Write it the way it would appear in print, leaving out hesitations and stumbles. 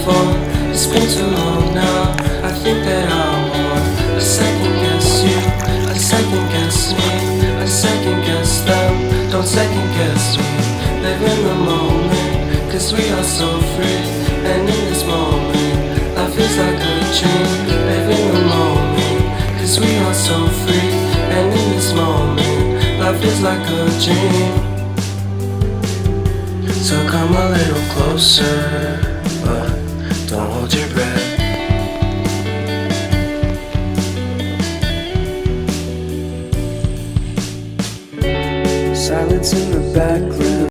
before. It's been too long now. I think that I'm on. I second guess you, I second guess me, I second guess them. Don't second guess me. Live in the moment, cause we are so free. And in this moment, life is like a dream. Live in the moment, cause we are so free. And in this moment, life is like a dream. So come a little closer, but don't hold your breath. Silence in the background.